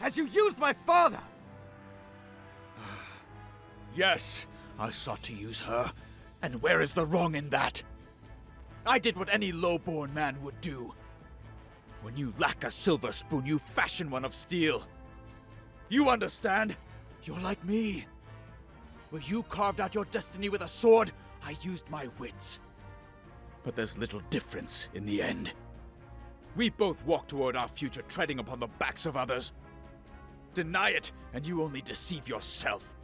as you used my father! Yes, I sought to use her. And where is the wrong in that? I did what any low-born man would do. When you lack a silver spoon, you fashion one of steel. You understand? You're like me. Where you carved out your destiny with a sword, I used my wits. But there's little difference in the end. We both walk toward our future treading upon the backs of others. Deny it, and you only deceive yourself.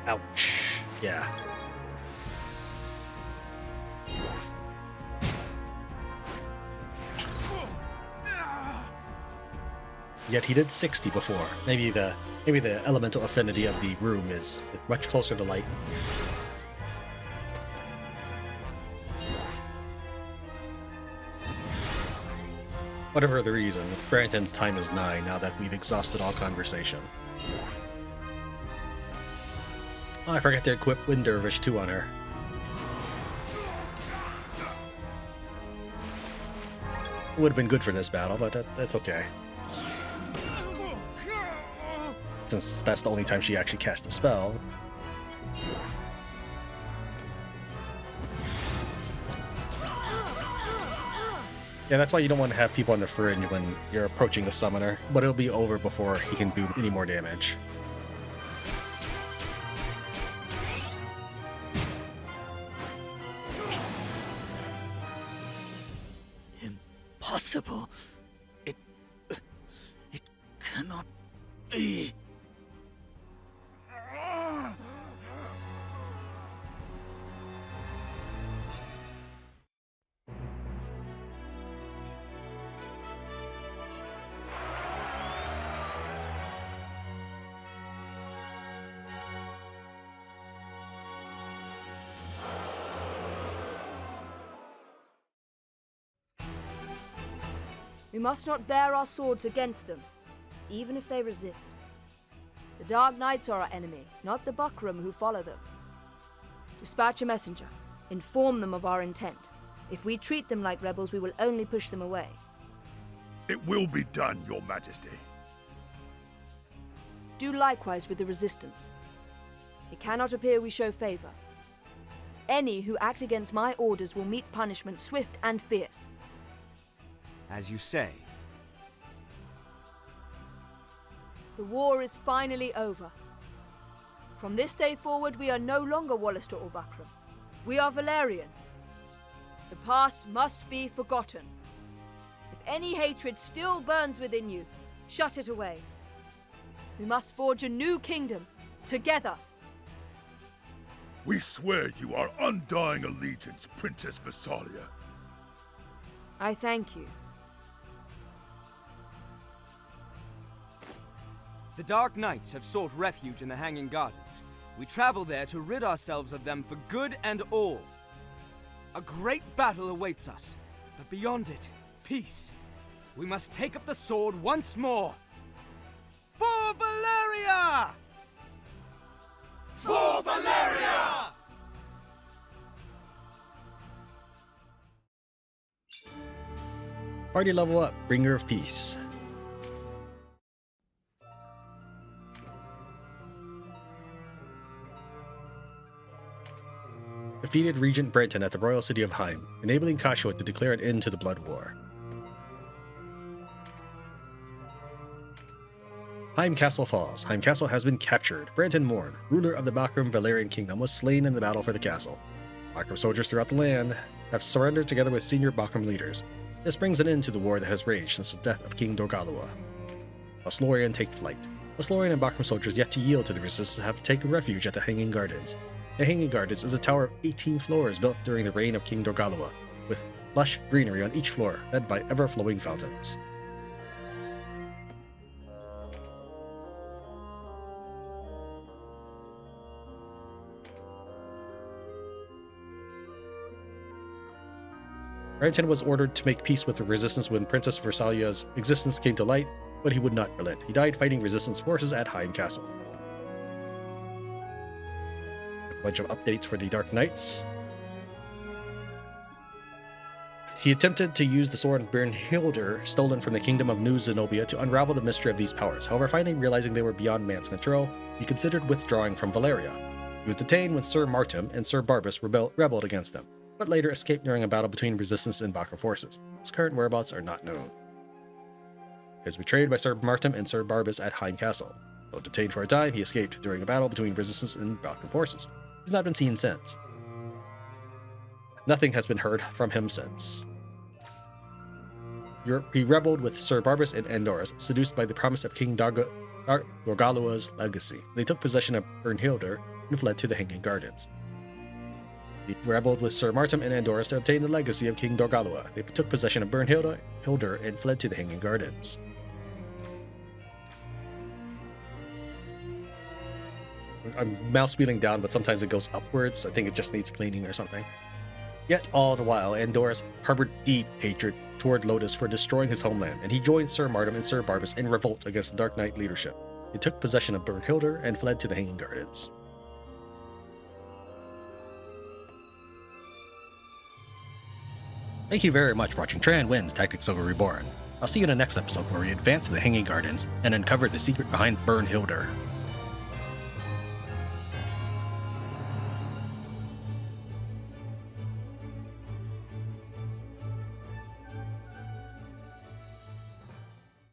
Ouch. Yeah. Yet he did 60 before. Maybe the elemental affinity of the room is much closer to light. Whatever the reason, Brantyn's time is nigh now that we've exhausted all conversation. Oh, I forgot to equip Wind Dervish 2 on her. It would have been good for this battle, but that's okay. Since that's the only time she actually cast a spell. Yeah, that's why you don't want to have people on the fringe when you're approaching the summoner, but it'll be over before he can do any more damage. Impossible. It cannot be. We must not bare our swords against them, even if they resist. The Dark Knights are our enemy, not the Buckram who follow them. Dispatch a messenger. Inform them of our intent. If we treat them like rebels, we will only push them away. It will be done, Your Majesty. Do likewise with the resistance. It cannot appear we show favor. Any who act against my orders will meet punishment swift and fierce. As you say. The war is finally over. From this day forward, we are no longer Wallister or Buckram. We are Valerian. The past must be forgotten. If any hatred still burns within you, shut it away. We must forge a new kingdom, together. We swear you our undying allegiance, Princess Visalia. I thank you. The Dark Knights have sought refuge in the Hanging Gardens. We travel there to rid ourselves of them for good and all. A great battle awaits us, but beyond it, peace. We must take up the sword once more. For Valeria! For Valeria! Party level up, bringer of peace. Defeated Regent Brantyn at the Royal City of Heim, enabling Catiua to declare an end to the Blood War. Heim Castle falls. Heim Castle has been captured. Brantyn Morn, ruler of the Buckram Valerian Kingdom, was slain in the battle for the castle. Buckram soldiers throughout the land have surrendered together with senior Buckram leaders. This brings an end to the war that has raged since the death of King Dorgalua. Lothlorien take flight. Lothlorien and Buckram soldiers yet to yield to the resistance have taken refuge at the Hanging Gardens. The Hanging Gardens is a tower of 18 floors built during the reign of King Dorgalua, with lush greenery on each floor, fed by ever-flowing fountains. Brantyn was ordered to make peace with the resistance when Princess Versalia's existence came to light, but he would not relent. He died fighting resistance forces at Heim Castle. A bunch of updates for the Dark Knights. He attempted to use the sword Brynhildr, stolen from the kingdom of New Zenobia, to unravel the mystery of these powers. However, finally realizing they were beyond man's control, he considered withdrawing from Valeria. He was detained when Sir Martin and Sir Barbas rebelled against him, but later escaped during a battle between resistance and Buckram forces. His current whereabouts are not known. He was betrayed by Sir Martin and Sir Barbas at Heim Castle. Though detained for a time, he escaped during a battle between resistance and Buckram forces. He's not been seen since. Nothing has been heard from him since. He rebelled with Sir Barbas and Andorras, seduced by the promise of King Dorgalua's legacy. They took possession of Brynhildr and fled to the Hanging Gardens. He rebelled with Sir Martin and Andorras to obtain the legacy of King Dorgalua. They took possession of Brynhildr and fled to the Hanging Gardens. I'm mouse wheeling down, but sometimes it goes upwards. I think it just needs cleaning or something. Yet all the while, Andorras harbored deep hatred toward Lotus for destroying his homeland, and he joined Sir Martin and Sir Barbas in revolt against the Dark Knight leadership. He took possession of Brynhildr and fled to the Hanging Gardens. Thank you very much for watching Tran Wins Tactics Ogre Reborn. I'll see you in the next episode where we advance to the Hanging Gardens and uncover the secret behind Brynhildr.